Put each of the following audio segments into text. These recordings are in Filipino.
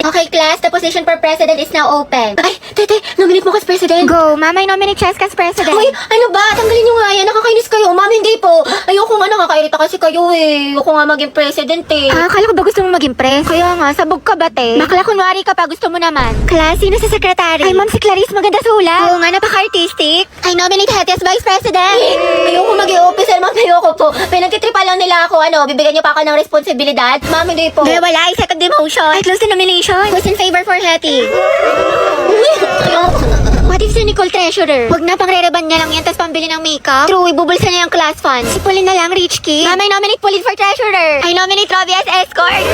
Okay, class, the position for president is now open. Ay, tete, nominate mo ka as president. Go, Mama, I nominate Cheska as president. Uy, ano ba? Tanggalin nyo nga yan. Nakakainis kayo. Ma'am, hindi po. Ayoko nga, nakakairita kasi kayo eh. Ayoko nga maging president eh. Akala ko ba gusto mong maging press? Kaya nga, sabog ka ba, te? Bakla kunwari ka pa, gusto mo naman. Class, sino sa secretary? Ay, Ma'am, si Clarice, maganda sulat. Oo nga, napaka-artistic. I nominate Hetty as vice president. Ayoko maging officer, ma'am. Ayoko po. Pinagtitripa lang nila ako. Bibigyan niyo pa ako ng responsibilidad. Ma'am, hindi po. Kaya wala, ay second demotion. I close the nomination. Who's in favor for Hetty? What if si Nicole treasurer? Huwag na, pang-rereban niya lang yan, tapos pambili ng makeup. True, ibubulsa niya yung class fund. Si Pauline na lang, rich kid. Mama, I nominate Pauline for treasurer. I nominate Robbie as escort.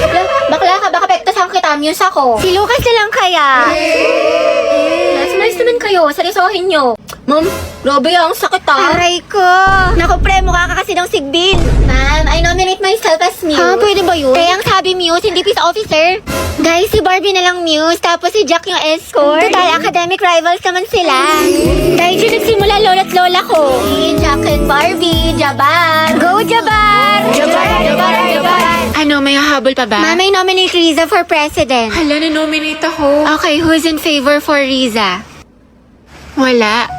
Bakla ka, baka pektasan kita. Muse ako. Si Lucas na lang kaya. Nice naman kayo. Seryosohin nyo. Ma'am, grabe ang sakit Aray ko. Naku, pre, mukha ka kasi ng sigbin. Ma'am, I nominate myself as Muse. Ha, pwede ba yun? Kaya ang sabi Muse, hindi peace officer. Guys, si Barbie na lang Muse, tapos si Jack yung escort. Total, academic rivals naman sila. Dahil dyan nagsimula lola't lola ko. Jack and Barbie, Jabar. Go, Jabar! Ano, may hahabol pa ba? Mama, I nominate Riza for president. Hala, na-nominate ako. Okay, who's in favor for Riza? Wala.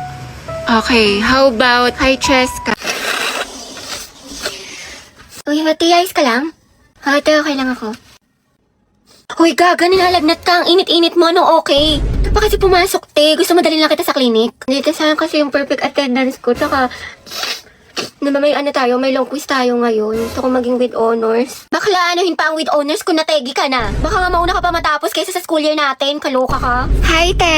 Okay, how about kay Cheska? Uy, Hati, ayos ka lang? Hati, okay lang ako. Uy, gaga, nilalagnat ka. Ang init-init mo, ano okay? Ito pa kasi pumasok, te. Gusto mo dalhin lang kita sa clinic? Dito saan kasi yung perfect attendance ko. Tsaka, may may long quiz tayo ngayon. Gusto ko maging with honors. Bakla, anuhin pa ang with honors kung nategi ka na. Baka nga mauna ka pa matapos kaysa sa school year natin. Kaloka ka. Hi, te.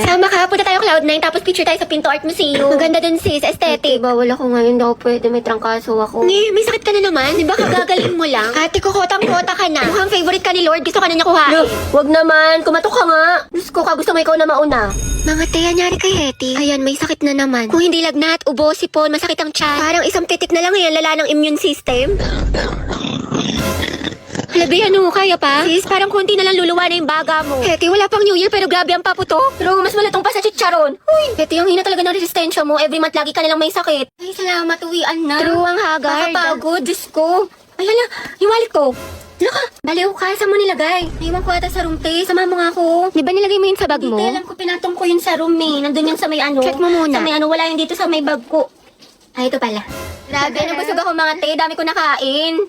Sama ka, punta tayo Cloud9 tapos picture tayo sa Pinto Art Museum. Ang ganda dun, sis. Aesthetic. Bawal ako ngayon daw pwede. May trangkaso ako. May sakit ka na naman. Di ba kagagaling mo lang? Ate ko, kotang-kota ka na. Mukhang favorite ka ni Lord. Gusto ka na niya kuhain. Wag naman, kumatok ka nga. Diyos ko ka, gusto mo ikaw na mauna. Mga te, anyari kay Hetty. Ayan, may sakit na naman. Kung hindi lagnat, ubo, sipon, masakit ang tiyan. Parang isang titik na lang yan, lala ng immune system. Halabi, ano, kaya pa? Sis, parang konti na lang luluwa na yung baga mo. Hetty, wala pang New Year pero grabe ang paputo. Pero mas malatong pa sa chicharon. Uy, ito yung hina talaga ng resistensya mo. Every month lagi ka nilang may sakit. Ay, salamat, uwian na. True ang haggard. Nakapagod, Diyos ko. Ay, hala, yung wallet ko. Laka, baliw ka, saan mo nilagay? Naiwan ko ata sa room, te. Sama mo nga ako. Di ba nilagay mo yun sa bag mo? Hindi, alam ko, pinatong ko yun sa room, eh. Nandun yun sa may ano. Check mo muna. Sa may ano, wala yun dito sa may bag ko. Ay, ito pala. Grabe, nabusog ako mga te. Dami ko nakain.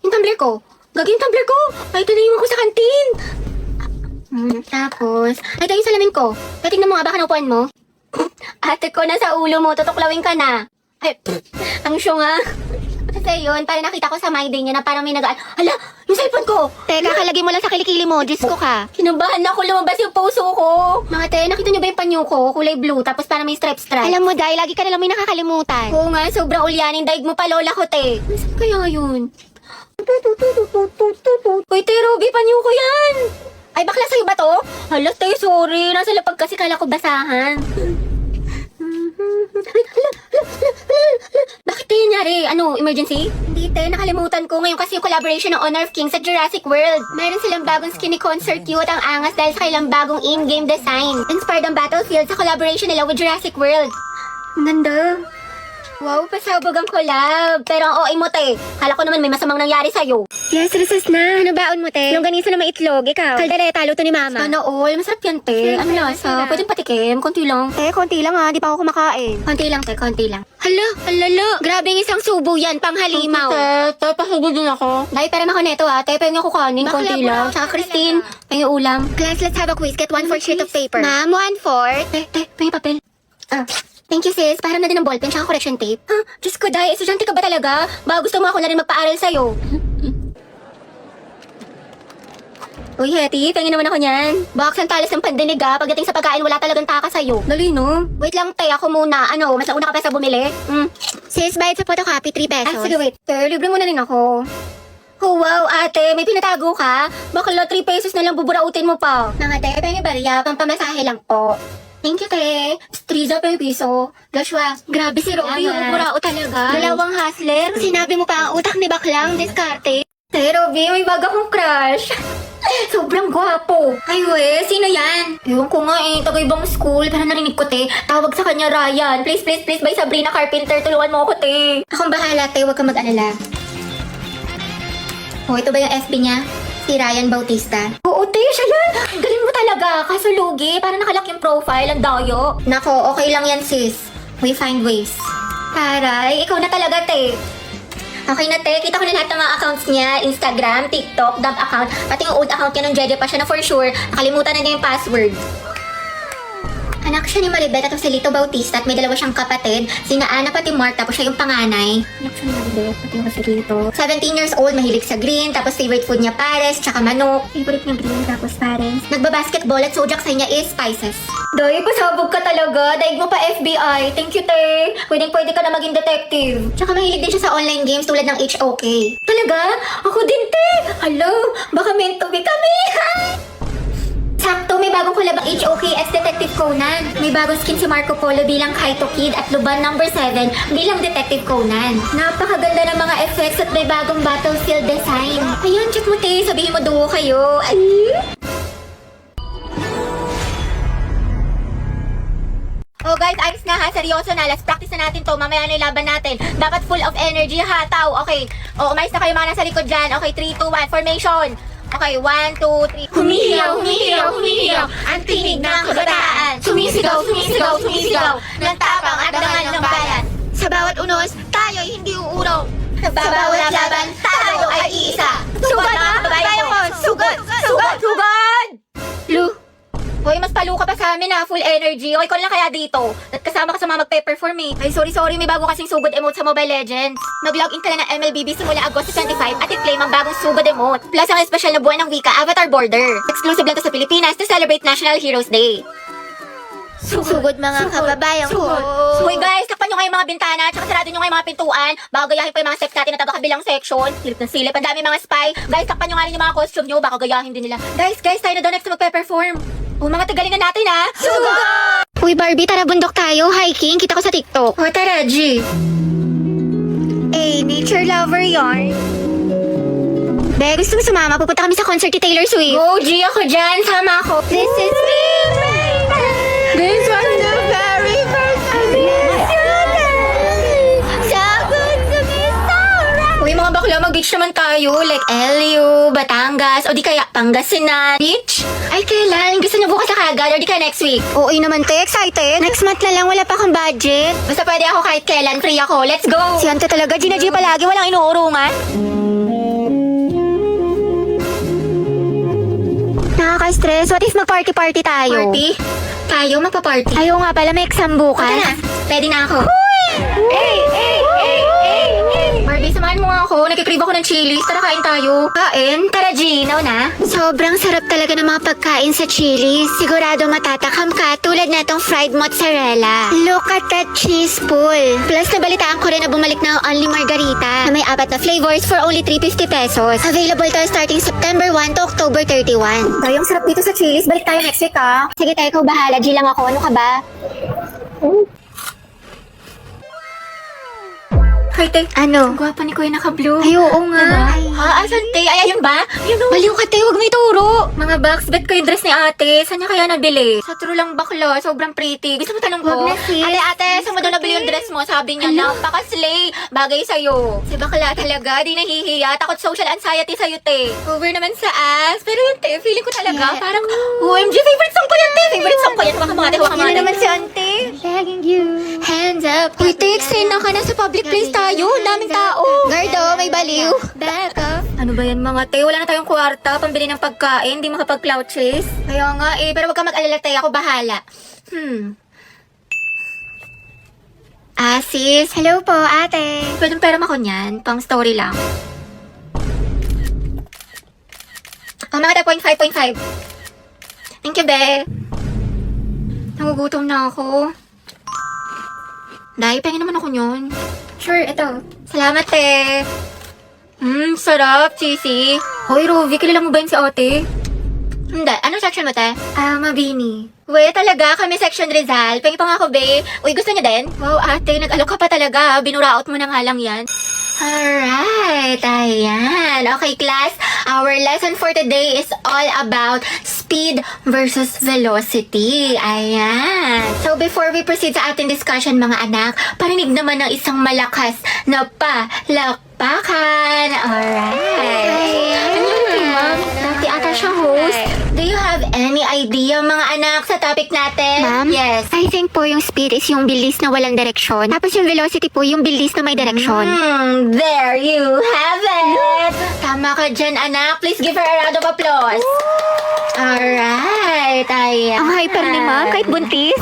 Yung tumbler ko. Gagi yung tumbler ko. Ay, ito naiwan ko sa kantin. Tapos, ay, ito yung salamin ko. Tingnan mo nga, baka naupuan mo. Ate ko, nasa ulo mo. Tutuklawin ka na. Ay, ang syunga. Kasi yun, parang nakita ko sa my day niya na parang may nagaan. Hala, yung cellphone ko! Teka, kalagay mo lang sa kilikili mo. Diyos ko ka. Kinabahan ako, lumabas yung puso ko. Mga te, nakita niyo ba yung panyo ko? Kulay blue, tapos parang may stripe-stripe. Alam mo, dahil lagi ka na lang may nakakalimutan. Oo nga, sobrang ulyanin. Daig mo pa, lola ko, te. Saan kaya yun? Uy, te, Ruby, panyo ko yan! Ay, bakla sa'yo ba to? Hala, te, sorry. Nasa lapag kasi kala ko basahan. Bakit tayo nangyari? Ano, emergency? Hindi, te. Nakalimutan ko. Ngayon kasi yung collaboration ng Honor of Kings sa Jurassic World. Meron silang bagong skinny concert cute. Ang angas dahil sa kailang bagong in-game design. Inspired ang Battlefield sa collaboration nila with Jurassic World. Ang ganda. Wow, pasabog ang collab. Pero ang OA mo, te. Kala ko naman may masamang nangyari sa'yo. Yes, recess na. Ano baon mo, te? Longganisa na may itlog. Ikaw. Kaldereta, luto ni mama. Sana all. Masarap yan, te. Ano lasa? Pwedeng patikim. Konti lang. Te, konti lang ha. Di pa ako kumakain. Konti lang, te. Konti lang. Hala, alala. Grabe yung isang subo yan. Panghalimaw. Te, pasubo din ako. Dahil pera ako neto, ha. Te, pwede ako kanin. Bakla Konti po. lang. Tsaka Christine, pengi ulam. Class, let's have a quiz. Get 1/4 sheet of paper. Ma'am, 1/4. Te, pengi papel. Thank you, sis. Param na din ng ballpen tsaka correction tape. Diyos ko, Day. Estudyante ka ba talaga? Baka gusto mo ako na rin magpaaral sa'yo. Uy, Hetty, pengi naman ako niyan. Baka ang talas ng pandinig, ha. Pagdating sa pagkain, wala talagang taka sa'yo. Dali, no? Wait lang, te. Ako muna. Ano, mas nauna ka pa sa bumili? Sis, bayad sa photocopy, 3 pesos. Sige, wait. Te, libre mo na rin ako. Oh, wow, ate. May pinatago ka? Bakla 3 pesos na lang buburautin mo pa. Mga te, pengi barya. Pampamasahe lang po. Thank you, te. Striza pa yung piso. Joshua, grabe si Robby. Yung burao talaga. Dalawang hustler. Sinabi mo pa ang utak ni Baklang, diskarte. Te, Robby, may bago akong crush. Sobrang gwapo. Ay, we, sino yan? Ewan ko nga eh, taga-ibang school. Pero narinig ko, te. Tawag sa kanya, Ryan. Please, please, please, by Sabrina Carpenter. Tulungan mo ako, te. Akong bahala, te. Huwag kang mag-alala. Oh, ito ba yung FB niya? si Ryan Bautista. Oo, te, siya yan. Ang galing mo talaga. Kaso lugi, parang nakalock yung profile, ang dayo. Nako, okay lang yan sis. We find ways. Taray, ikaw na talaga, te. Okay na te, kita ko na lahat ng mga accounts niya. Instagram, TikTok, dump account. Pati yung old account niya nung Jeje pa siya na for sure. Nakalimutan na niya yung password. Anak siya ni Maribeth at si Lito Bautista at may dalawa siyang kapatid. Sina Ana pati Mark, tapos siya yung panganay. Anak siya ni Maribeth, pati yung kasi dito. 17 years old, mahilig sa green, tapos favorite food niya pares, tsaka manok. Favorite niya green, tapos parents. Nagbabasketball at zodiac sign niya is spices. Day, pasabog ka talaga. Daig mo pa FBI. Thank you, te. Pwede ka na maging detective. Tsaka mahilig din siya sa online games tulad ng HOK. Talaga? Ako din, te. Hello, baka meant to be kami. Sakto, may bagong collab ang HOK as Detective Conan. May bagong skin si Marco Polo bilang Kaito Kid at Luban number 7 bilang Detective Conan. Napakaganda ng mga effects at may bagong battlefield design. Ayun, check mo te, sabihin mo duo kayo. Ay! Oh guys, ayos na ha. Seryoso na. Let's practice na natin to. Mamaya na yung laban natin. Dapat full of energy ha, tao. Okay. Oh, umayos na kayo mga nasa likod dyan. Okay, 3, 2, 1. Formation. Okay, 1, 2, 3. Humihiyaw. Ang tinig ng kabataan. Sumisigaw. Ng tapang at dangal ng bayan. Sa bawat unos, tayo'y hindi uurong. Sa bawat laban, tayo ay iisa. Sugod mga kababayan ko! Sugod! Lu! Hoy, mas palo ka pa sa amin ha, full energy. Okay, ko lang kaya dito. At kasama ka sa mga magpe-perform eh. Ay, sorry, may bago kasing sugod emote sa Mobile Legends. Mag-login ka na ng MLBB simula Agosto 25 at i-claim ang bagong sugod emote. Plus ang espesyal na buwan ng wika, Avatar Border. Exclusive lang to sa Pilipinas to celebrate National Heroes Day. Sugod mga kababayan ko. Hoy guys, takpan nyo nga yung mga bintana, tsaka sarado nyo nga yung mga pintuan. Baka gayahin pa yung mga steps natin na taga-kabilang section. Silip na silip, ang dami mga spy. Guys, takpan nyo nga rin yung mga costume nyo, baka gayahin din nila. Guys, tayo na daw next na magpe-perform. Oh, mga tagalingan natin ha. Sugod! Uy Barbie, tara bundok tayo, hiking. Kita ko sa TikTok. O, tara, G. Nature lover yarn. Be, gusto mo sumama? Pupunta kami sa concert ni Taylor Swift. Go, G, ako dyan. Sama ako. This is me, This was the very first Uy, mga bakla, mag-beach naman tayo. Like LU, Batangas, o di kaya Pangasinan. Beach? Ay, kailan? Gusto niyo bukas na kagad or di kaya next week? Oo naman, te. Excited. Next month na lang, wala pa akong budget. Basta pwede ako kahit kailan. Free ako. Let's go! Si Ante talaga, Gina G palagi, walang inuurungan. Nakaka-stress. What if mag-party-party tayo? Party? Tayo magpa-party. Ayaw nga pala, may exam bukas. Tara na. Pwede na ako. Hey! Barbie, samahan mo nga ako. Nagkikrib ako ng chilies. Tara, kain tayo. Kain? Tara, G. Na. Sobrang sarap talaga ng mga pagkain sa Chili's. Sigurado matatakam ka tulad na itong fried mozzarella. Look at that cheese pool. Plus, nabalitaan ko rin na bumalik na ang Only Margarita na may 4 na flavors for only 350 pesos. Available to starting September 1 to October 31. Tayong sarap dito sa chilies. Balik tayo next week, ha? Sige tayo, ikaw bahala. G lang ako. Ano ka ba? Ay, te. Ano? Gwapa ni Kuya naka-blue. Ay, oo nga. Diba? Ha? Asan, te? Ay, ayun ba? Yun, o. Baliw ka, te. Huwag mo ituro. Mga box, bet ko yung dress ni ate. Saan niya kaya nabili? Sa true lang bakla. Sobrang pretty. Gusto mo tanong ko? Wag na, sis. Ate, saan mo daw nabili yung dress mo? Sabi niya, napaka-slay. Bagay sa'yo. Si bakla talaga. Di nahihiya. Takot social anxiety sa'yo, te. Over naman sa ass. Pero yun, te, feeling ko talaga. Yeah. Parang, OMG, favorite song ko yan, te. Favorite song ko yan. Huwag ka mga ate, huwag ka mga Yun ate. naman si Ante. Begging you. Hands up. Uy, te, explain na ka na sa public place tayo. Ang daming tao. Gardo, may baliw. Back up. Ano ba yan mga te? Wala na tayong kwarta, pambili ng pagkain, di makapag-cloud chase. Kaya nga eh, pero wag ka mag-alala te, ako bahala. Sis, Hello po, ate. pwedeng pera ako niyan, pang story lang. Mga 0.5. Thank you, be. Nagugutom na ako. Dahil, pengin naman ako yun. Sure, ito. Salamat, te. Sarap, cheesy. Hoy, Ruby, kilala mo ba yun si ate? Hindi. Anong section mo, te? Mabini. Uy, talaga, kami section Rizal. Pengi pa nga ako, be. Uy, gusto niyo din? Wow, ate, nag-alok ka pa talaga. Binuraot mo na nga lang yan. Alright, ayan. Okay, class. Our lesson for today is all about speed versus velocity. Ayan. So, before we proceed sa ating discussion, mga anak, parinig naman ng isang malakas na palakpakan. Alright. Ano yun, ma'am? pala siya host. Do you have any idea, mga anak, sa topic natin? Ma'am? Yes. I think po yung speed is yung bilis na walang direksyon. Tapos yung velocity po yung bilis na may direksyon. There you have it! Tama ka dyan, anak. Please give her a round of applause. Alright, ayan. Ang hyper ni ma'am, kahit buntis.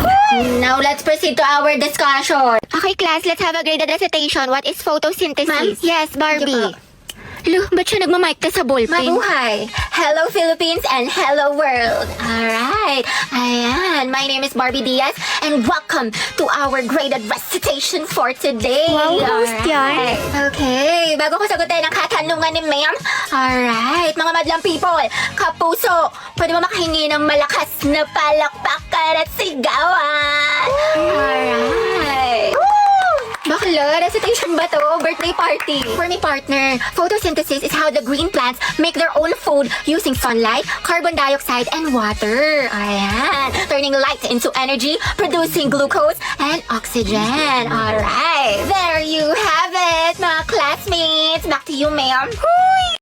Now, let's proceed to our discussion. Okay, class, let's have a graded recitation. What is photosynthesis? Ma'am? Yes, Barbie. Lo, ba't siya nagmamic ka sa ballpen? Mabuhay! Hello Philippines and hello world! Alright, ayan. My name is Barbie Diaz and welcome to our graded recitation for today. Wow, host yan. Okay, bago ko sagutin ang katanungan ni ma'am. Alright, mga madlang people, kapuso, pwede ba makahingi ng malakas na palakpakan at sigawan? Alright. Bakla, recitation ba to? Birthday party. For me, partner, photosynthesis is how the green plants make their own food using sunlight, carbon dioxide, and water. Ayan. Turning light into energy, producing glucose and oxygen. Alright. There you have it, mga classmates. Back to you, ma'am.